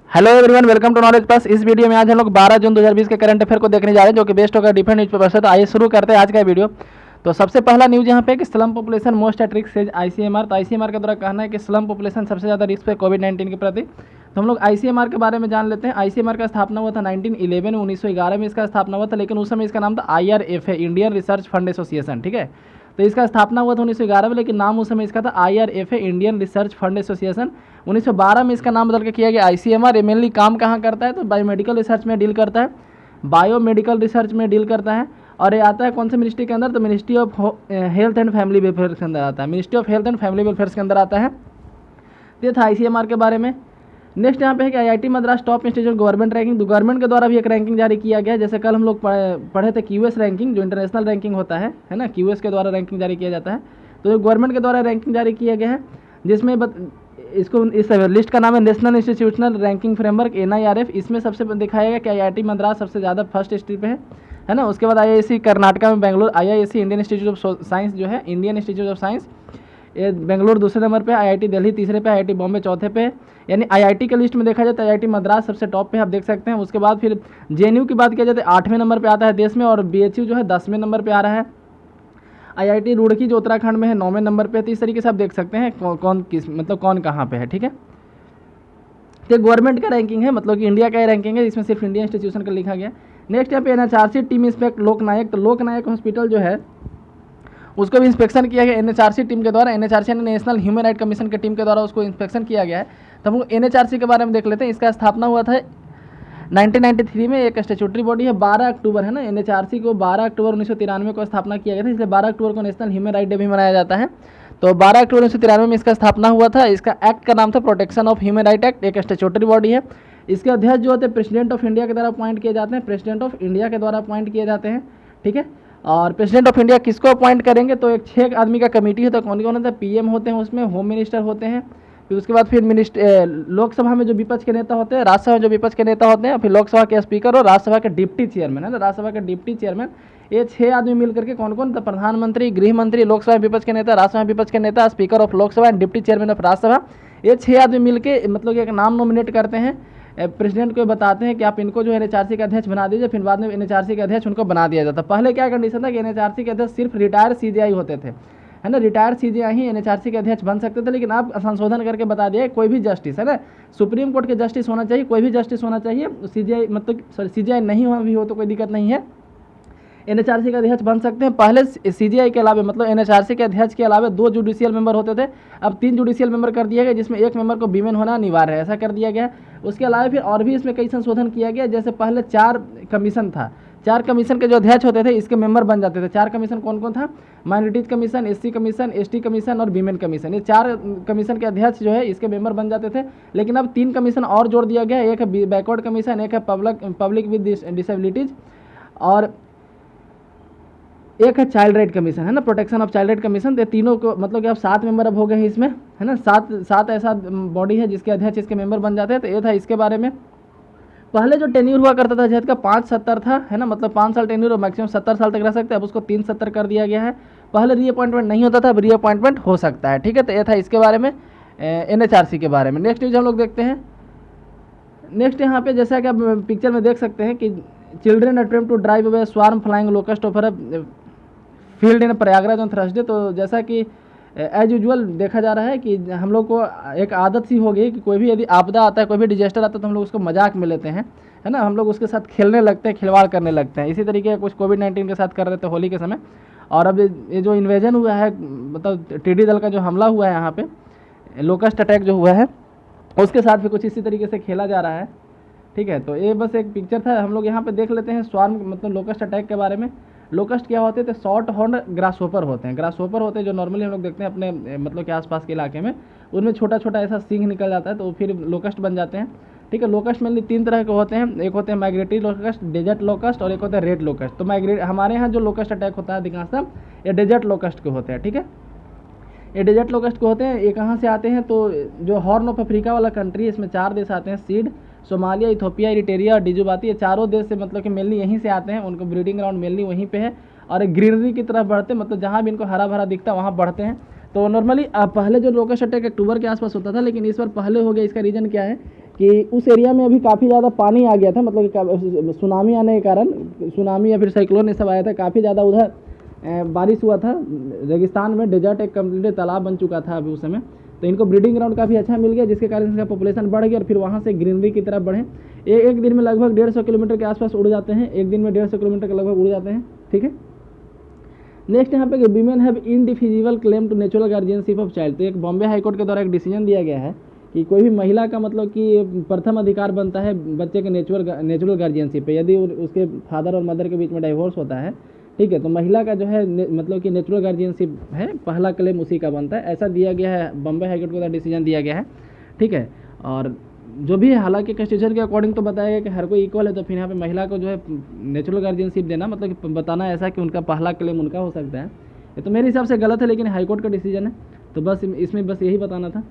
Hello everyone, welcome to knowledge plus. इस video में आज हम लोग 12 जून 2020 के करंट अफेयर को देखने जा रहे हैं, जो कि बेस्ट होगा डिफरेंट न्यूज़पेपर से। तो आइए शुरू करते हैं आज का वीडियो। तो सबसे पहला न्यूज़ यहाँ पे कि slum population most at risk says ICMR. तो आईसीएमआर के द्वारा कहना है कि स्लम पॉपुलेशन सबसे ज़्यादा रिस्क है कोविड-19 के प्रति। तो हम लोग आईसीएमआर के बारे में जान लेते हैं। आईसीएमआर का स्थापना हुआ था 1911 में, 1911 में इसका स्थापना हुआ था, लेकिन उस समय इसका नाम था IRFA, Indian research fund association. ठीक है, तो इसका स्थापना हुआ था 1911 में, लेकिन नाम उस समय इसका था IRFA, Indian research fund association. 1912 में इसका नाम बदल के किया गया ICMR। ये मेनली काम कहाँ करता है? तो बायोमेडिकल रिसर्च में डील करता है, बायोमेडिकल रिसर्च में डील करता है। और ये आता है कौन से मिनिस्ट्री के अंदर? तो ministry of health and family welfare के अंदर आता है, ministry of health and family welfare के अंदर आता है। ये था ICMR के बारे में। नेक्स्ट यहाँ पे है कि IIT Madras top institute government ranking. तो गवर्नमेंट के द्वारा भी एक रैंकिंग जारी किया गया है। जैसे कल हम लोग पढ़े थे QS रैंकिंग, जो इंटरनेशनल रैंकिंग होता है ना, QS के द्वारा रैंकिंग जारी किया जाता है। तो गवर्नमेंट के द्वारा रैंकिंग जारी किया गया है, जिसमें इसको इस लिस्ट का नाम है national institutional ranking framework NIRF। इसमें सबसे दिखाया गया कि IIT मद्रास सबसे ज़्यादा फर्स्ट स्टेप पे है ना। उसके बाद IISc कर्नाटका में Bangalore, IISc Indian institute of science जो है, इंडियन इंस्टीट्यूट ऑफ साइंस, ये बेंगलोर दूसरे नंबर पे, IIT दिल्ली तीसरे पे, IIT बॉम्बे चौथे पे। यानी IIT के लिस्ट में देखा जाए तो IIT मद्रास सबसे टॉप पे आप देख सकते हैं। उसके बाद फिर JNU की बात किया जाए तो 8वें नंबर पे आता है देश में, और BHU जो है 10वें नंबर पे आ रहा है। IIT रुड़की जो उत्तराखंड में है 9वें नंबर पे। तो इस तरीके से आप देख सकते हैं कौन किस मतलब कौन कहाँ पे है। ठीक है, तो गवर्नमेंट का रैंकिंग है, मतलब कि इंडिया का रैंकिंग है, इसमें सिर्फ इंडिया इंस्टीट्यूशन का लिखा गया। नेक्स्ट यहाँ पे NHRC टीम इंस्पेक्ट लोकनायक। तो लोकनायक हॉस्पिटल जो है उसको भी इंस्पेक्शन किया गया NHRC टीम के द्वारा। NHRC national human right commission के टीम के द्वारा उसको इंस्पेक्शन किया गया है। तो हम लोग NHRC के बारे में देख लेते हैं। इसका स्थापना हुआ था 1993 में, एक स्टेचुटरी बॉडी है। 12 अक्टूबर है ना, NHRC को 12 अक्टूबर 1993 को स्थापना किया गया था, इसलिए 12 अक्टूबर को नेशनल ह्यूमन राइट डे भी मनाया जाता है। तो 12 अक्टूबर 1993 में इसका स्थापना हुआ था। इसका एक्ट का नाम था protection of human right act. एक स्टेचुटरी बॉडी है। इसके अध्यक्ष जो होते हैं प्रेसिडेंट ऑफ इंडिया के द्वारा अपॉइंट किए जाते हैं, प्रेसिडेंट ऑफ इंडिया के द्वारा अपॉइंट किए जाते हैं। ठीक है, और प्रेसिडेंट ऑफ इंडिया किसको अपॉइंट करेंगे? तो एक 6 आदमी का कमेटी होता है। कौन कौन होता है? PM होते हैं, उसमें होम मिनिस्टर होते हैं, फिर उसके बाद फिर लोकसभा में जो विपक्ष के नेता होते हैं, राज्यसभा में जो विपक्ष के नेता होते हैं, फिर लोकसभा के स्पीकर और राज्यसभा के डिप्टी चेयरमैन है ना, राज्यसभा के डिप्टी चेयरमैन। ये 6 आदमी मिलकर के कौन कौन? तो प्रधानमंत्री, गृह मंत्री, लोकसभा विपक्ष के नेता, राज्यसभा विपक्ष के नेता, speaker of Lok Sabha and deputy chairman of Rajya Sabha. ये 6 आदमी मिलकर मतलब एक नाम नॉमिनेट करते हैं, प्रेसिडेंट को बताते हैं कि आप इनको जो है NHRC के अध्यक्ष बना दीजिए। फिर बाद में NHRC के अध्यक्ष उनको बना दिया जाता। पहले क्या कंडीशन था कि NHRC के अध्यक्ष सिर्फ रिटायर्ड CJI होते थे, है ना, रिटायर्ड CJI ही NHRC के अध्यक्ष बन सकते थे। लेकिन अब संशोधन करके बता दिया कोई भी जस्टिस, है ना, सुप्रीम कोर्ट के जस्टिस होना चाहिए, कोई भी जस्टिस होना चाहिए, CJI मतलब CJI नहीं हुआ भी हो तो कोई दिक्कत नहीं है, NHRC का अध्यक्ष बन सकते हैं। पहले CJI के अलावा मतलब NHRC के अध्यक्ष के अलावा 2 जुडिशियल मेंबर होते थे, अब 3 जुडिशियल मेंबर कर दिया गया, जिसमें एक मेंबर को वीमेन होना अनिवार्य है, ऐसा कर दिया गया। उसके अलावा फिर और भी इसमें कई संशोधन किया गया। जैसे पहले 4 कमीशन था, 4 कमीशन के जो अध्यक्ष होते थे इसके मेंबर बन जाते थे। 4 कमीशन कौन कौन था? Minorities commission, SC commission, ST commission और वीमेन कमीशन। ये 4 कमीशन के अध्यक्ष जो है इसके मेंबर बन जाते थे। लेकिन अब 3 कमीशन और जोड़ दिया गया, एक है बैकवर्ड कमीशन, एक है पब्लिक विद डिसेबिलिटीज, और एक है चाइल्ड राइट कमीशन, है ना, protection of child right commission. तो तीनों को मतलब कि अब 7 मेंबर अब हो गए हैं इसमें, है ना, 7 ऐसा बॉडी है जिसके अध्यक्ष इसके मेंबर बन जाते हैं। तो ये था इसके बारे में। पहले जो टेन्यूर हुआ करता था जज का 5-70 था, है ना, मतलब 5 साल टेन्यूर और मैक्सिमम 70 साल तक रह सकते हैं। अब उसको 3-70 कर दिया गया है। पहले रीअपॉइंटमेंट नहीं होता था, अब रीअपॉइंटमेंट हो सकता है। ठीक है, तो ये था इसके बारे में, NHRC के बारे में। नेक्स्ट न्यूज हम लोग देखते हैं। नेक्स्ट यहाँ पे जैसा कि आप पिक्चर में देख सकते हैं कि children attempt to drive away swarm flying locust over field in Prayagraj on Thursday. तो जैसा कि एज यूजुअल देखा जा रहा है कि हम लोग को एक आदत सी हो गई कि कोई भी यदि आपदा आता है, कोई भी डिजास्टर आता है, तो हम लोग उसको मजाक में लेते हैं, है ना, हम लोग उसके साथ खेलने लगते हैं, खिलवाड़ करने लगते हैं। इसी तरीके कुछ कोविड-19 के साथ कर रहे थे होली के समय। और अब ये जो इन्वेजन हुआ है, मतलब टिड्डी दल का जो हमला हुआ है यहाँ पे, लोकस्ट अटैक जो हुआ है, उसके साथ भी कुछ इसी तरीके से खेला जा रहा है। ठीक है, तो ये बस एक पिक्चर था। हम लोग यहाँ पे देख लेते हैं स्वार्म मतलब लोकस्ट अटैक के बारे में। लोकस्ट क्या होते थे? शॉर्ट हॉर्न ग्रासहोपर होते हैं। ग्रासहोपर होते हैं जो नॉर्मली हम लोग देखते हैं अपने मतलब के आसपास के इलाके में, उनमें छोटा छोटा ऐसा सींग निकल जाता है, तो फिर लोकस्ट बन जाते हैं। ठीक है, लोकस्ट मेनली 3 तरह के होते हैं, एक होते हैं माइग्रेटरी लोकस्ट, डेजर्ट लोकस्ट और एक होता है रेड लोकस्ट। तो हमारे यहाँ जो लोकस्ट अटैक होता है अधिकांशतः ये डेजर्ट लोकस्ट के होते हैं। ठीक है, ये डेजर्ट लोकस्ट के होते हैं। ये कहाँ से आते हैं? तो जो हॉर्न ऑफ अफ्रीका वाला कंट्री है, इसमें 4 देश आते हैं, सीड, सोमालिया, इथोपिया, इरिटेरिया और डिजुबाती। ये चारों देश से मतलब कि मेनली यहीं से आते हैं, उनको ब्रीडिंग ग्राउंड मेनली वहीं पे है। और ग्रीनरी की तरफ बढ़ते हैं, मतलब जहाँ भी इनको हरा भरा दिखता है वहाँ बढ़ते हैं। तो नॉर्मली पहले जो लोकस्ट अटैक अक्टूबर के आसपास होता था, लेकिन इस बार पहले हो गया। इसका रीज़न क्या है कि उस एरिया में अभी काफ़ी ज़्यादा पानी आ गया था, मतलब कि सुनामी आने के कारण, सुनामी या फिर साइक्लोन ये सब आया था, काफ़ी ज़्यादा उधर बारिश हुआ था। रेगिस्तान में डेजर्ट एक कम्प्लीट तालाब बन चुका था अभी उस समय, तो इनको ब्रीडिंग ग्राउंड काफ़ी अच्छा मिल गया, जिसके कारण इसका पॉपुलेशन बढ़ गया और फिर वहाँ से ग्रीनरी की तरफ बढ़े। एक दिन में लगभग 150 किलोमीटर के आसपास उड़ जाते हैं, एक दिन में 150 किलोमीटर के लगभग उड़ जाते हैं। ठीक है, नेक्स्ट यहाँ पे women have indefeasible claim to natural guardianship of child. तो एक बॉम्बे हाईकोर्ट के द्वारा एक डिसीजन दिया गया है कि कोई भी महिला का मतलब कि प्रथम अधिकार बनता है बच्चे के नेचुरल गार्जियनशिप पे, यदि उसके फादर और मदर के बीच में डाइवोर्स होता है, ठीक है, तो महिला का जो है मतलब कि नेचुरल गार्जियनशिप है, पहला क्लेम उसी का बनता है। ऐसा दिया गया है, बॉम्बे हाईकोर्ट के द्वारा डिसीजन दिया गया है। ठीक है, और जो भी है, हालांकि कॉन्स्टिट्यूशन के अकॉर्डिंग तो बताया गया कि हर कोई इक्वल है, तो फिर यहाँ पे महिला को जो है नेचुरल गार्जियनशिप देना, मतलब कि बताना ऐसा कि उनका पहला क्लेम उनका हो सकता है, ये तो मेरे हिसाब से गलत है, लेकिन हाईकोर्ट का डिसीजन है, तो बस इसमें बस यही बताना था।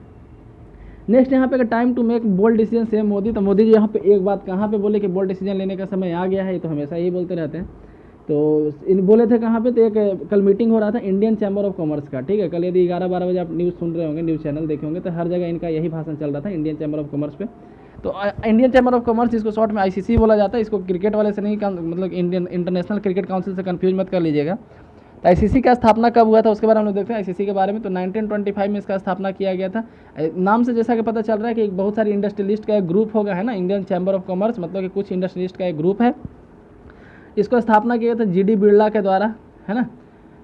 नेक्स्ट यहाँ पे time to make bold decision same Modi. तो मोदी जी यहाँ पे एक बात कहाँ पे बोले कि बोल्ड डिसीजन लेने का समय आ गया है, ये तो हमेशा यही बोलते रहते हैं। तो इन बोले थे कहाँ पे, तो एक कल मीटिंग हो रहा था इंडियन चैम्बर ऑफ कॉमर्स का। ठीक है, कल यदि 11-12 बजे आप न्यूज़ सुन रहे होंगे, न्यूज़ चैनल देखे होंगे, तो हर जगह इनका यही भाषण चल रहा था इंडियन चैम्बर ऑफ कॉमर्स पे। तो इंडियन चैम्बर ऑफ कॉमर्स, इसको शॉर्ट में ICC बोला जाता है, इसको क्रिकेट वाले से नहीं, मतलब इंडियन इंटरनेशनल क्रिकेट काउंसिल से कंफ्यूज मत कर लीजिएगा। तो ICC का स्थापना कब हुआ था उसके बारे में हम लोग देखते हैं। ICC के बारे में तो 1925 में इसका स्थापना किया गया था। नाम से जैसा कि पता चल रहा है कि बहुत सारी इंडस्ट्रियलिस्ट का एक ग्रुप होगा, है ना, इंडियन चैम्बर ऑफ कॉमर्स, मतलब कि कुछ इंडस्ट्रियलिस्ट का एक ग्रुप है। इसको स्थापना किया गया था GD बिरला के द्वारा, है ना,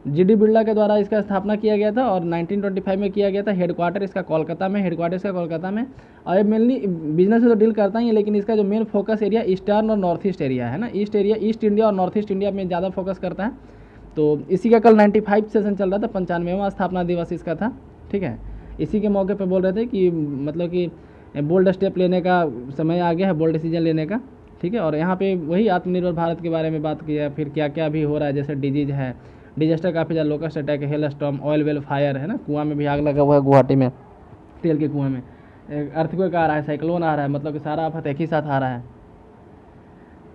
GD बिरला के द्वारा इसका स्थापना किया गया था और 1925 में किया गया था। हेडक्वार्टर इसका कोलकाता में, और ये मेनली बिजनेस से तो डील करता ही है, लेकिन इसका जो मेन फोकस एरिया ईस्टर्न और नॉर्थ ईस्ट एरिया है ना, ईस्ट इंडिया और नॉर्थ ईस्ट इंडिया में ज़्यादा फोकस करता है। तो इसी का कल 95 सेशन चल रहा था, 95वां स्थापना दिवस इसका था। ठीक है, इसी के मौके पे बोल रहे थे कि मतलब कि बोल्ड स्टेप लेने का समय आ गया है, बोल्ड डिसीजन लेने का। ठीक है, और यहाँ पे वही आत्मनिर्भर भारत के बारे में बात किया, फिर क्या क्या भी हो रहा है, जैसे डिजीज है, डिजास्टर काफ़ी ज़्यादा, लोकस्ट अटैक है, hello storm, oil well fire, है ना, कुआं में भी आग लगा हुआ है गुवाहाटी में, तेल के कुआं में, अर्थक्वेक आ रहा है, साइक्लोन आ रहा है, मतलब कि सारा आफत एक ही साथ आ रहा है।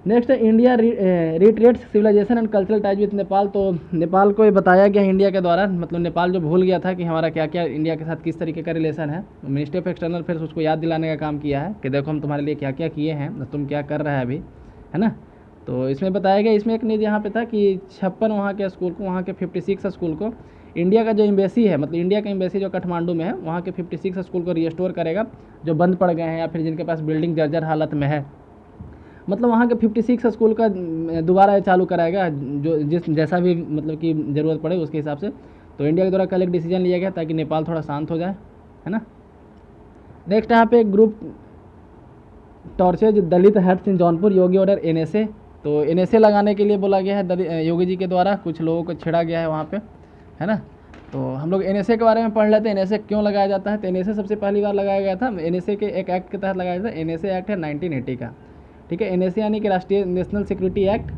नेक्स्ट है India retreats civilisation and cultural ties with Nepal. तो नेपाल को ये बताया गया इंडिया के द्वारा, मतलब नेपाल जो भूल गया था कि हमारा क्या क्या इंडिया के साथ किस तरीके का रिलेशन है, मिनिस्ट्री ऑफ एक्सटर्नल अफेयर्स उसको याद दिलाने का काम किया है कि देखो हम तुम्हारे लिए क्या क्या किए हैं, तुम क्या कर रहा है अभी, है ना। तो इसमें बताया गया, इसमें एक न्यूज़ यहाँ पे था कि 56 वहाँ के स्कूल को, वहाँ के 56 स्कूल को इंडिया का जो एम्बेसी है, मतलब इंडिया का एम्बेसी जो काठमांडू में है, वहाँ के 56 स्कूल को रिस्टोर करेगा, जो बंद पड़ गए हैं या फिर जिनके पास बिल्डिंग जर्जर हालत में है, मतलब वहाँ के 56 स्कूल का दोबारा चालू कराएगा, जो जैसा भी मतलब कि ज़रूरत पड़े उसके हिसाब से। तो इंडिया के द्वारा कल एक डिसीजन लिया गया ताकि नेपाल थोड़ा शांत हो जाए, है ना। नेक्स्ट यहाँ पे ग्रुप टॉर्चेज दलित हट्स इन जौनपुर, योगी ऑर्डर NSA। तो NSA लगाने के लिए बोला गया है योगी जी के द्वारा, कुछ लोगों को छेड़ा गया है वहाँ पे, है ना। तो हम लोग NSA के बारे में पढ़ लेते हैं, NSA क्यों लगाया जाता है। तो NSA सबसे पहली बार लगाया गया था, NSA के एक एक्ट के तहत लगाया था। NSA एक्ट है 1980 का। ठीक है, NSA यानी कि राष्ट्रीय नेशनल सिक्योरिटी एक्ट,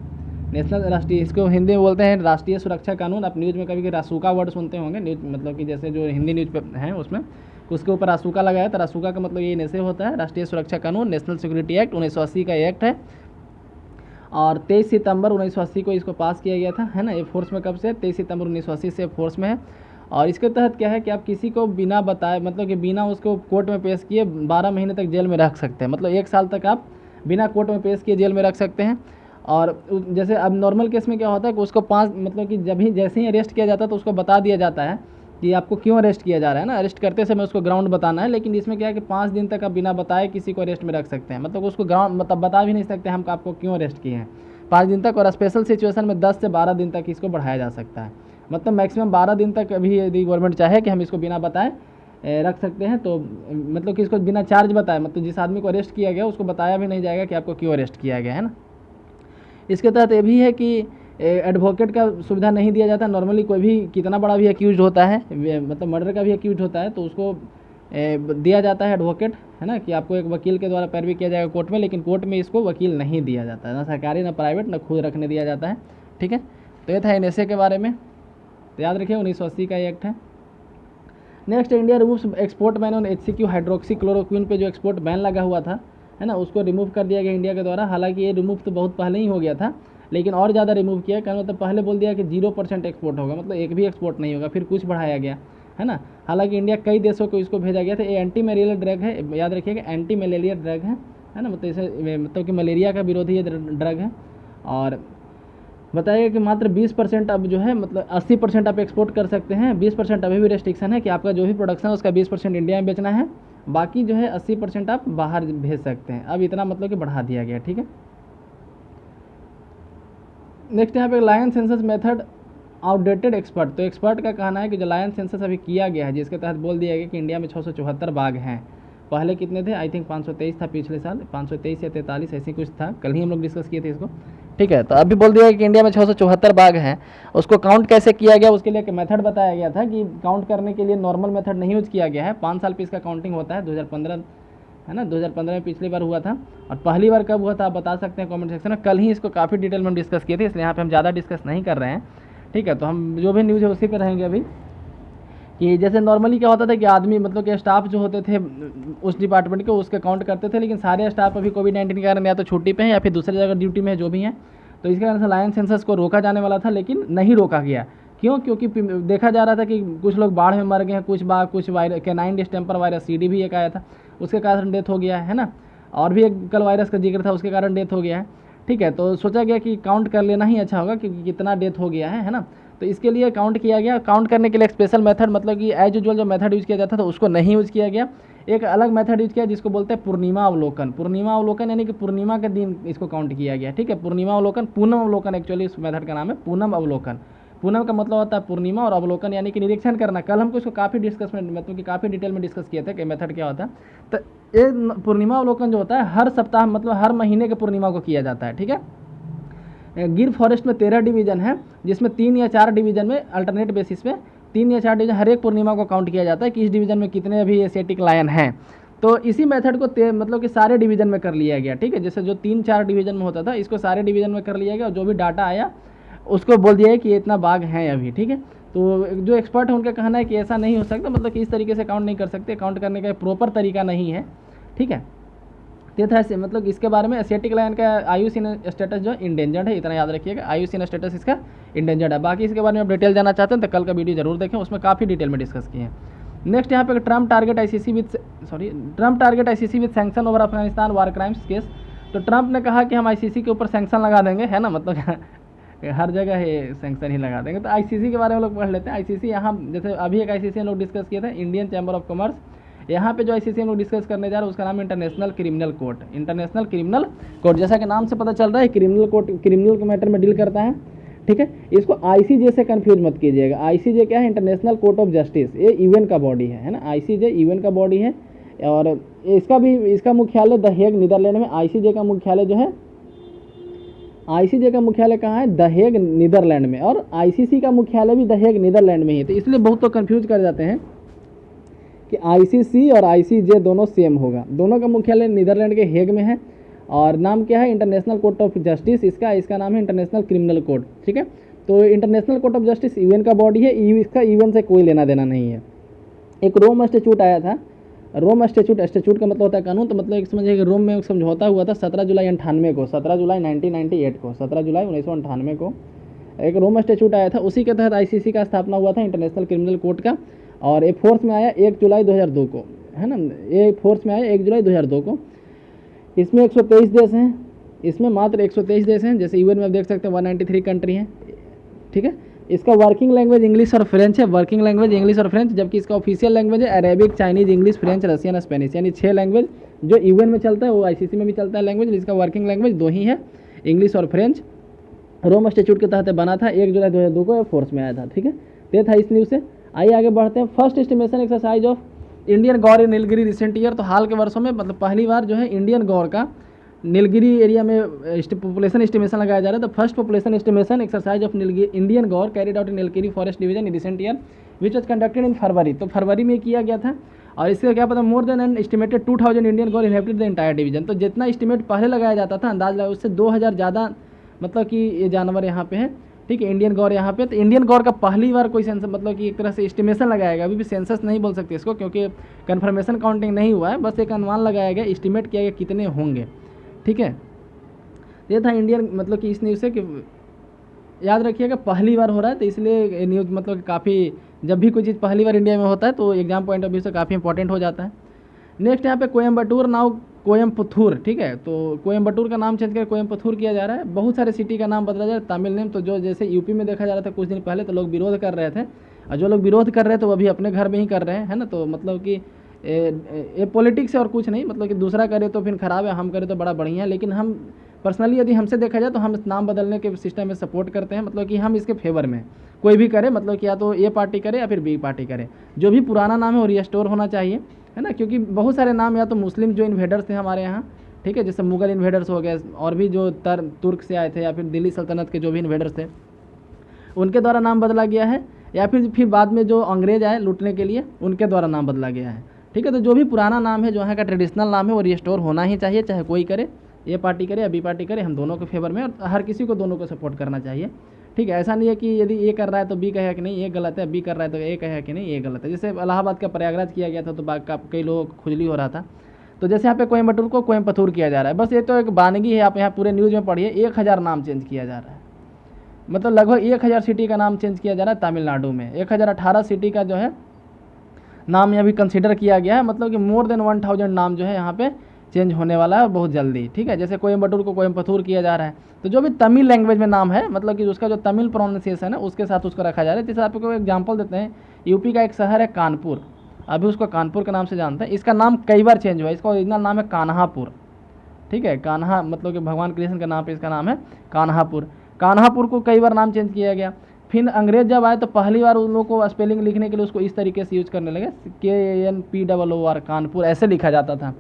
नेशनल राष्ट्रीय, इसको हिंदी में बोलते हैं राष्ट्रीय सुरक्षा कानून। आप न्यूज़ में कभी कभी रासुका वर्ड सुनते होंगे, न्यूज़ मतलब कि जैसे जो हिंदी न्यूज़ पे हैं उसमें उसके ऊपर रासुका लगाया, तो रासुका का मतलब ये NSA होता है, राष्ट्रीय सुरक्षा कानून, नेशनल सिक्योरिटी एक्ट 1980 का एक्ट है। और 23 सितंबर 1980 को इसको पास किया गया था, है ना। ये फोर्स में कब से, 23 सितंबर 1980 से फोर्स में है। और इसके तहत क्या है कि आप किसी को बिना बताए, मतलब कि बिना उसको कोर्ट में पेश किए 12 महीने तक जेल में रख सकते हैं, मतलब 1 साल तक आप बिना कोर्ट में पेश किए जेल में रख सकते हैं। और जैसे अब नॉर्मल केस में क्या होता है कि उसको 5 मतलब कि जब ही जैसे ही अरेस्ट किया जाता है तो उसको बता दिया जाता है कि आपको क्यों अरेस्ट किया जा रहा है ना, अरेस्ट करते समय उसको ग्राउंड बताना है। लेकिन इसमें क्या है कि 5 दिन तक आप बिना बताए किसी को अरेस्ट में रख सकते हैं, मतलब उसको ग्राउंड मतलब बता भी नहीं सकते हम आपको क्यों अरेस्ट किए हैं 5 दिन तक। और स्पेशल सिचुएशन में 10 से 12 दिन तक इसको बढ़ाया जा सकता है, मतलब मैक्सिमम 12 दिन तक अभी यदि गवर्नमेंट चाहे कि हम इसको बिना बताए रख सकते हैं, तो मतलब कि इसको बिना चार्ज बताए, मतलब जिस आदमी को अरेस्ट किया गया उसको बताया भी नहीं जाएगा कि आपको क्यों अरेस्ट किया गया, है ना। इसके तहत ये भी है कि एडवोकेट का सुविधा नहीं दिया जाता। नॉर्मली कोई भी कितना बड़ा भी एक्यूज होता है, मतलब मर्डर का भी एक्यूज होता है, तो उसको दिया जाता है एडवोकेट, है ना, कि आपको एक वकील के द्वारा पैरवी किया जाएगा कोर्ट में, लेकिन कोर्ट में इसको वकील नहीं दिया जाता है, ना सरकारी ना प्राइवेट, ना खुद रखने दिया जाता है। ठीक है, तो ये था NSA के बारे में, तो याद रखिए 1980 का एक्ट है। Next, India removes export ban on HCQ hydroxy chloroquine पे जो एक्सपोर्ट बैन लगा हुआ था, है ना, उसको रिमूव कर दिया गया इंडिया के द्वारा। हालांकि ये रिमूव तो बहुत पहले ही हो गया था, लेकिन और ज़्यादा रिमूव किया, कारण मतलब पहले बोल दिया कि 0% एक्सपोर्ट होगा, मतलब एक भी एक्सपोर्ट नहीं होगा, फिर कुछ बढ़ाया गया, है ना। हालांकि इंडिया कई देशों को इसको भेजा गया था। ये एंटी मलेरिया ड्रग है, याद रखिएगा, एंटी मलेरिया ड्रग है ना, मतलब इसे मतलब कि मलेरिया का विरोधी ये ड्रग है। और बताइए कि मात्र 20% अब जो है, मतलब 80% आप एक्सपोर्ट कर सकते हैं, 20% अभी भी रेस्ट्रिक्शन है कि आपका जो भी प्रोडक्शन है उसका 20% इंडिया में बेचना है, बाकी जो है 80% आप बाहर भेज सकते हैं। अब इतना मतलब कि बढ़ा दिया गया, ठीक है। नेक्स्ट यहाँ पे lion census method outdated expert, तो एक्सपर्ट का कहना है कि जो लायन सेंसस अभी किया गया है, जिसके तहत बोल दिया गया कि इंडिया में 674 बाघ हैं, पहले कितने थे, आई थिंक 523 था पिछले साल, 523 या 43 ऐसी कुछ था, कल ही हम लोग डिस्कस किए थे इसको, ठीक है। तो अभी बोल दिया कि इंडिया में 674 बाघ हैं। उसको काउंट कैसे किया गया, उसके लिए एक मेथड बताया गया था कि काउंट करने के लिए नॉर्मल मेथड नहीं यूज किया गया है, 5 साल पे इसका काउंटिंग होता है, 2015 है ना, 2015 में पिछली बार हुआ था। और पहली बार कब हुआ था आप बता सकते हैं कमेंट सेक्शन में, कल ही इसको काफ़ी डिटेल में हम डिस्कस किए थे, इसलिए यहाँ पे हम ज़्यादा डिस्कस नहीं कर रहे हैं, ठीक है। तो हम जो भी न्यूज़ है उसी पे रहेंगे अभी। कि जैसे नॉर्मली क्या होता था कि आदमी मतलब कि स्टाफ जो होते थे उस डिपार्टमेंट के, उसके काउंट करते थे, लेकिन सारे स्टाफ अभी कोविड-19 के कारण या तो छुट्टी पे हैं या फिर दूसरी जगह ड्यूटी में है, जो भी हैं। तो इसके कारण से लायन सेंसस को रोका जाने वाला था, लेकिन नहीं रोका गया। क्यों? क्योंकि देखा जा रहा था कि कुछ लोग बाढ़ में मर गए हैं, कुछ बाघ, कुछ virus, canine distemper virus, CD भी एक आया था, उसके कारण डेथ हो गया है ना, और भी एक कल वायरस का जिक्र था, उसके कारण डेथ हो गया है, ठीक है। तो सोचा गया कि काउंट कर लेना ही अच्छा होगा क्योंकि कितना डेथ हो गया है ना। तो इसके लिए काउंट किया गया। काउंट करने के लिए एक स्पेशल मेथड, मतलब कि एज यूजुअल जो मेथड यूज़ किया जाता था उसको नहीं यूज़ किया गया, एक अलग मेथड यूज़ किया जिसको बोलते हैं पूर्णिमा अवलोकन। पूर्णिमा अवलोकन यानी कि पूर्णिमा के दिन इसको काउंट किया गया, ठीक है। पूर्णिमा अवलोकन, पूनम अवलोकन, एक्चुअली इस मेथड का नाम है पूनम अवलोकन। पूनम का मतलब होता है पूर्णिमा और अवलोकन यानी कि निरीक्षण करना। कल हमको इसको काफ़ी डिस्कस में, मतलब कि काफ़ी डिटेल में डिस्कस किया था कि मेथड क्या होता है। तो ये पूर्णिमा अवलोकन जो होता है हर सप्ताह, मतलब हर महीने के पूर्णिमा को किया जाता है, ठीक है। गिर फॉरेस्ट में 13 डिवीज़न है, जिसमें 3 या 4 डिवीज़न में अल्टरनेट बेसिस पे 3 या 4 डिवीज़न हर एक पूर्णिमा को काउंट किया जाता है कि इस डिवीज़न में कितने अभी एशियाटिक लायन हैं। तो इसी मेथड को मतलब कि सारे डिवीज़न में कर लिया गया, ठीक है। जैसे जो 3-4 डिवीज़न में होता था, इसको सारे डिवीज़न में कर लिया गया और जो भी डाटा आया उसको बोल दिया है कि इतना बाघ हैं अभी, ठीक है। तो जो एक्सपर्ट है उनका कहना है कि ऐसा नहीं हो सकता, मतलब कि इस तरीके से काउंट नहीं कर सकते, काउंट करने का प्रॉपर तरीका नहीं है, ठीक है। ये था ऐसे, मतलब इसके बारे में एशियाटिक लायन का IUCN स्टेटस जो इंडेंजर्ड है, इतना याद रखिएगा, IUCN स्टेटस इसका इंडेंजर्ड है। बाकी इसके बारे में आप डिटेल जानना चाहते हैं तो कल का वीडियो जरूर देखें, उसमें काफ़ी डिटेल में डिस्कस किए हैं। नेक्स्ट यहाँ पे Trump target ICC with sanction over Afghanistan war crimes case. तो ट्रम्प ने कहा कि हम ICC के ऊपर सैंक्शन लगा देंगे, है ना, मतलब हर जगह ये सैंक्शन ही लगा देंगे। तो ICC के बारे में लोग पढ़ लेते हैं। ICC यहाँ जैसे अभी एक ICC लोग डिस्कस किए थे, इंडियन चैम्बर ऑफ कॉमर्स। यहाँ पे जो ICC हम लोग डिस्कस करने जा रहे हैं उसका नाम है international criminal court. International criminal court, जैसा कि नाम से पता चल रहा है क्रिमिनल कोर्ट, क्रिमिनल के मैटर में डील करता है, ठीक है। इसको ICJ से कंफ्यूज मत कीजिएगा। ICJ क्या है? International court of justice. ये UN का बॉडी है ना, ICJ UN का बॉडी है। और इसका मुख्यालय द हेग नीदरलैंड में। ICJ का मुख्यालय जो है, ICJ का मुख्यालय कहाँ है? द हेग नीदरलैंड में। और ICC का मुख्यालय भी द हेग नीदरलैंड में ही है। तो इसलिए बहुत लोग कंफ्यूज कर जाते हैं कि ICC और ICJ दोनों सेम होगा। दोनों का मुख्यालय नीदरलैंड के हेग में है और नाम क्या है? International court of justice. इसका नाम है इंटरनेशनल क्रिमिनल कोर्ट, ठीक है। तो international court of justice UN का बॉडी है, इसका UN से कोई लेना देना नहीं है। एक रोम स्टैट्यूट आया था, रोम स्टैट्यूट का मतलब होता है कानून। तो मतलब एक समझिए कि रोम में एक समझौता हुआ था 17 जुलाई 1998 को, 17 जुलाई 1998 को, 17 जुलाई 1998 को एक रोम स्टैट्यूट आया था। उसी के तहत ICC का स्थापना हुआ था, इंटरनेशनल क्रिमिनल कोर्ट का। और ये फोर्स में आया 1 जुलाई 2002 को, है ना, ये फोर्स में आया 1 जुलाई 2002 को। इसमें 123 देश हैं, इसमें मात्र 123 देश हैं। जैसे UN में आप देख सकते हैं 193 कंट्री हैं, ठीक है। इसका वर्किंग लैंग्वेज इंग्लिश और फ्रेंच है, वर्किंग लैंग्वेज इंग्लिश और फ्रेंच, जबकि इसका ऑफिशियल लैंग्वेज है Arabic, Chinese, English, French, Russian, Spanish. यानी 6 लैंग्वेज जो UN में चलता है वो ICC में भी चलता है लैंग्वेज। इसका वर्किंग लैंग्वेज 2 ही है, इंग्लिश और फ्रेंच। रोम स्टैट्यूट के तहत बना था, 1 जुलाई 2002 को फोर्स में आया था, ठीक है। ये था इस न्यूज़ से। आइए आगे बढ़ते हैं। First estimation exercise of Indian Gaur in Nilgiri recent year. तो हाल के वर्षों में, मतलब पहली बार जो है इंडियन गौर का नीलगिरी एरिया में पॉपुलेशन एस्टिमेशन लगाया जा रहा है। तो first population estimation exercise of Indian gaur carried out in Nilgiri forest division in recent year which was conducted in February. तो फरवरी में किया गया था। और इसका क्या पता, more than an estimated 2000 Indian Gaur inhabited the entire division. तो जितना एस्टिमेट पहले लगाया जाता था अंदाज लगा, उससे 2000 ज़्यादा मतलब कि ये जानवर यहाँ पे हैं, ठीक है, इंडियन गौर यहाँ पे। तो इंडियन गौर का पहली बार कोई सेंसस, मतलब कि एक तरह से एस्टिमेशन लगाया गया। अभी भी सेंसस नहीं बोल सकते इसको क्योंकि कन्फर्मेशन काउंटिंग नहीं हुआ है, बस एक अनुमान लगाया गया, एस्टिमेट किया गया कितने होंगे, ठीक है। ये था इंडियन, मतलब कि इस न्यूज़ से कि याद रखिएगा पहली बार हो रहा है, तो इसलिए न्यूज़ मतलब कि काफ़ी जब भी कोई चीज़ पहली बार इंडिया में होता है तो एग्जाम पॉइंट ऑफ व्यू से काफ़ी इंपॉर्टेंट हो जाता है। नेक्स्ट यहाँ पे कोयम्बटूर नाउ कोयम्पथूर, ठीक है, तो कोयम्बटूर का नाम चेंज कर कोयम्पथूर किया जा रहा है। बहुत सारे सिटी का नाम बदला जा रहा है, तमिल नेम। तो जो जैसे यूपी में देखा जा रहा था कुछ दिन पहले, तो लोग विरोध कर रहे थे, और जो लोग विरोध कर रहे थे वो अभी अपने घर में ही कर रहे हैं, है ना। तो मतलब कि ये पॉलिटिक्स है और कुछ नहीं, मतलब कि दूसरा करे तो फिर ख़राब है, हम करें तो बड़ा बढ़िया है। लेकिन हम पर्सनली यदि हमसे देखा जाए तो हम नाम बदलने के सिस्टम में सपोर्ट करते हैं, मतलब कि हम इसके फेवर में, कोई भी करे, मतलब कि या तो ए पार्टी करे या फिर बी पार्टी करे, जो भी पुराना नाम है वो रिस्टोर होना चाहिए, है ना। क्योंकि बहुत सारे नाम या तो मुस्लिम जो इन्वेडर्स थे हमारे यहाँ, ठीक है, जैसे मुगल इन्वेडर्स हो गए, और भी जो तुर्क से आए थे या फिर दिल्ली सल्तनत के जो भी इन्वेडर्स थे उनके द्वारा नाम बदला गया है, या फिर बाद में जो अंग्रेज आए लूटने के लिए उनके द्वारा नाम बदला गया है, ठीक है। तो जो भी पुराना नाम है, जो यहाँ का ट्रेडिशनल नाम है, वो रिस्टोर होना ही चाहिए, चाहे कोई करे, ए पार्टी करे या बी पार्टी करे, हम दोनों के फेवर में, और हर किसी को दोनों को सपोर्ट करना चाहिए, ठीक है। ऐसा नहीं है कि यदि ए कर रहा है तो बी कहेगा कि नहीं ये गलत है, बी कर रहा है तो ए कहेगा कि नहीं ये गलत है। जैसे इलाहाबाद का प्रयागराज किया गया था तो कई लोगों को खुजली हो रहा था, तो जैसे यहाँ पे कोयम्बटूर को कोयम्पथूर किया जा रहा है। बस ये तो एक बानगी है, आप यहाँ पूरे न्यूज़ में पढ़िए, 1000 नाम चेंज किया जा रहा है, मतलब लगभग 1000 सिटी का नाम चेंज किया जा रहा है तमिलनाडु में। 1018 सिटी का जो है नाम अभी कंसिडर किया गया है, मतलब कि मोर देन 1000 नाम जो है यहाँ पे चेंज होने वाला है बहुत जल्दी, ठीक है। जैसे कोयम्बटूर को कोयम्पथूर किया जा रहा है, तो जो भी तमिल लैंग्वेज में नाम है, मतलब कि उसका जो तमिल प्रोनाउंसिएशन है उसके साथ उसको रखा जा रहा है। जैसे आपको एग्जांपल देते हैं, यूपी का एक शहर है कानपुर, अभी उसको कानपुर के नाम से जानते हैं, इसका नाम कई बार चेंज हुआ है, इसका ओरिजिनल नाम है कान्हापुर, ठीक है। कान्हा मतलब कि भगवान कृष्ण के नाम पे इसका नाम है कान्हापुर। कान्हापुर को कई बार नाम चेंज किया गया। फिर अंग्रेज जब आए तो पहली बार उन लोगों को स्पेलिंग लिखने के लिए उसको इस तरीके से यूज करने लगे, KANPOOR कानपुर ऐसे लिखा जाता था।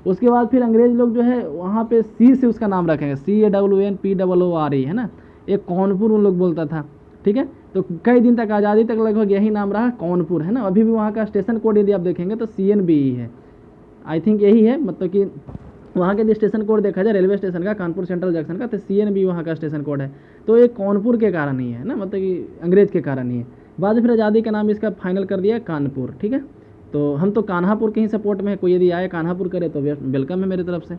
उसके बाद फिर अंग्रेज लोग जो है वहाँ पे सी से उसका नाम रखेंगे, CANPOORE, है ना, एक कौनपुर उन लोग बोलता था, ठीक है। तो कई दिन तक, आज़ादी तक लगभग यही नाम रहा कौनपुर, है ना। अभी भी वहाँ का स्टेशन कोड यदि आप देखेंगे तो CNBE है, आई थिंक यही है, मतलब कि वहाँ के जो स्टेशन कोड देखा जाए रेलवे स्टेशन का, कानपुर सेंट्रल जंक्शन का, तो CNB वहाँ का स्टेशन कोड है। तो ये कानपुर के कारण ही है ना, मतलब कि अंग्रेज के कारण ही है। बाद में फिर आज़ादी का नाम इसका फाइनल कर दिया कानपुर, ठीक है। तो हम तो कान्हापुर के ही सपोर्ट में है, कोई यदि आए कान्हापुर करे तो वेलकम है मेरी तरफ से,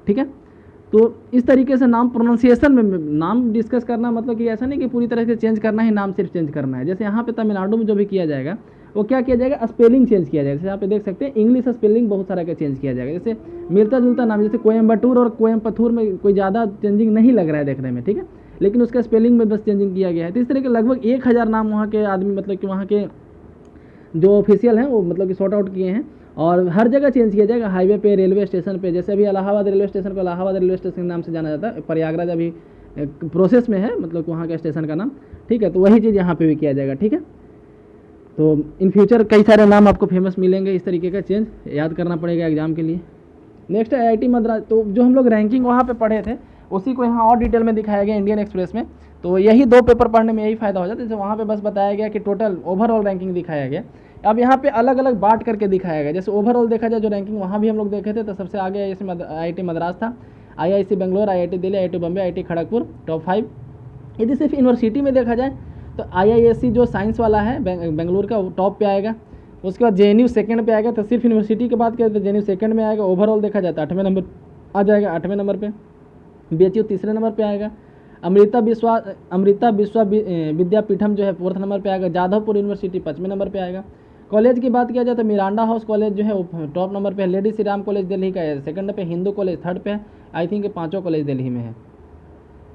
ठीक है। तो इस तरीके से नाम प्रोनाउंसिएशन में नाम डिस्कस करना, मतलब कि ऐसा नहीं कि पूरी तरह से चेंज करना ही, नाम सिर्फ चेंज करना है। जैसे यहाँ पे तमिलनाडु में जो भी किया जाएगा वो क्या किया जाएगा, स्पेलिंग चेंज किया जाएगा। जैसे यहाँ पे देख सकते हैं इंग्लिश स्पेलिंग बहुत सारा का चेंज किया जाएगा, जैसे मिलता जुलता नाम, जैसे कोयम्बटूर और कोयम्पथूर में कोई ज़्यादा चेंजिंग नहीं लग रहा है देखने में, ठीक है, लेकिन उसका स्पेलिंग में बस चेंजिंग किया गया है। तो इस तरह के लगभग 1000 नाम वहाँ के आदमी, मतलब कि वहाँ के जो ऑफिशियल हैं वो मतलब कि सॉर्ट आउट किए हैं, और हर जगह चेंज किया जाएगा, हाईवे पे, रेलवे स्टेशन पे। जैसे अभी इलाहाबाद रेलवे स्टेशन को इलाहाबाद रेलवे स्टेशन के नाम से जाना जाता है, प्रयागराज अभी प्रोसेस में है, मतलब वहाँ के स्टेशन का नाम, ठीक है। तो वही चीज़ यहाँ पे भी किया जाएगा, ठीक है। तो इन फ्यूचर कई सारे नाम आपको फेमस मिलेंगे, इस तरीके का चेंज याद करना पड़ेगा एग्जाम के लिए। नेक्स्ट है IIT मद्रास। तो जो हम लोग रैंकिंग वहाँ पे पढ़े थे उसी को यहाँ और डिटेल में दिखाया गया इंडियन एक्सप्रेस में। तो यही 2 पेपर पढ़ने में यही फ़ायदा हो जाता है। जैसे वहाँ पे बस बताया गया कि टोटल ओवरऑल रैंकिंग दिखाया गया, अब यहाँ पे अलग अलग बांट करके दिखाया गया। जैसे ओवरऑल देखा जाए जो रैंकिंग वहाँ भी हम लोग देखे थे, तो सबसे आगे इसमें IIT मद्रास था, IIC Bangalore, IIT Delhi, IIT Bombay, IIT Kharagpur top 5। यदि सिर्फ यूनिवर्सिटी में देखा जाए तो IISc जो साइंस वाला है बेंगलुरु का, वो टॉप पे आएगा। उसके बाद JNU सेकंड पे आएगा। तो सिर्फ यूनिवर्सिटी की बात करें तो JNU सेकंड में आएगा। ओवरऑल देखा जाए तो 8वें नंबर आ जाएगा, 8वें नंबर पे। BHU तीसरे नंबर पे आएगा। अमृता विश्व विद्यापीठम जो है 4th नंबर पे आएगा। जाधवपुर यूनिवर्सिटी 5वें नंबर पे आएगा। कॉलेज की बात किया जाए तो मिरांडा हाउस कॉलेज जो है वो टॉप नंबर पे है। लेडी श्री राम कॉलेज दिल्ली का है सेकंड पे। हिंदू कॉलेज 3rd पे है। आई थिंक 5 कॉलेज दिल्ली में है।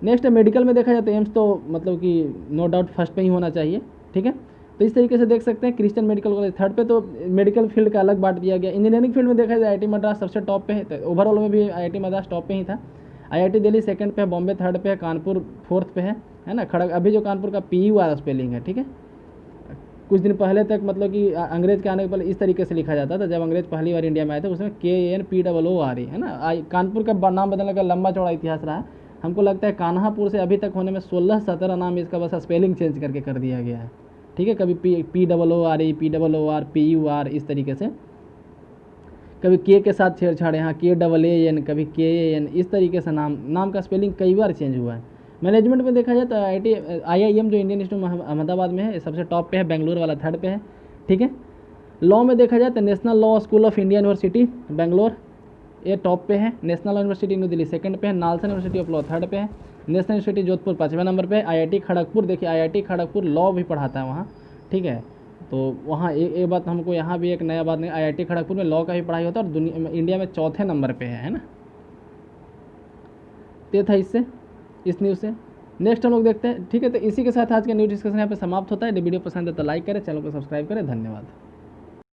नेक्स्ट मेडिकल में देखा जाए तो एम्स तो मतलब कि नो डाउट फर्स्ट पे ही होना चाहिए, ठीक है। तो इस तरीके से देख सकते हैं। क्रिश्चियन मेडिकल कॉलेज 3rd पे। तो मेडिकल फील्ड का अलग बांट दिया गया। इंजीनियरिंग फील्ड में देखा जाए IIT मद्रास सबसे टॉप पे है। तो ओवरऑल में भी IIT मद्रास टॉप पे ही था। IIT दिल्ली सेकंड पे है। बॉम्बे 3rd पे है। कानपुर 4th पे है ना। अभी जो कानपुर का PU वाला स्पेलिंग है, ठीक है। कुछ दिन पहले तक मतलब कि अंग्रेज के आने के पहले इस तरीके से लिखा जाता था। जब अंग्रेज पहली बार इंडिया में आए थे उसमें KANPOOR है ना। कानपुर का नाम बदलने का लंबा चौड़ा इतिहास रहा है। हमको लगता है कान्हापुर से अभी तक होने में 16-17 नाम इसका बस स्पेलिंग चेंज करके कर दिया गया है, ठीक है। कभी POORE, POOR, PUR इस तरीके से। कभी के साथ छेड़छाड़, यहाँ KAAN, कभी KAN, इस तरीके से नाम का स्पेलिंग कई बार चेंज हुआ है। मैनेजमेंट में देखा जाए तो IIM जो इंडियन इंस्टीट्यूट अहमदाबाद में है सबसे टॉप पे है। बेंगलुरु वाला 3rd पे है, ठीक है। लॉ में देखा जाए तो national law school of India university Bangalore ये टॉप पे है। National university new Delhi second पे है। NALSA university of law 3rd पे है। नेशनल यूनिवर्सिटी जोधपुर 5वें नंबर पे है। IIT खड़गपुर देखिए, IIT खड़गपुर लॉ भी पढ़ाता है वहाँ, ठीक है। तो वहाँ एक बात हमको यहाँ भी एक नया बात नहीं, IIT खड़गपुर में लॉ का भी पढ़ाई होता है और दुनिया इंडिया में चौथे नंबर पे है ना। ये था इस न्यूज़ से। नेक्स्ट हम लोग देखते हैं, ठीक है। तो इसी के साथ आज का न्यूज़ डिस्कशन यहाँ पे समाप्त होता है। यदि वीडियो पसंद है तो लाइक करें, चैनल को सब्सक्राइब करें। धन्यवाद।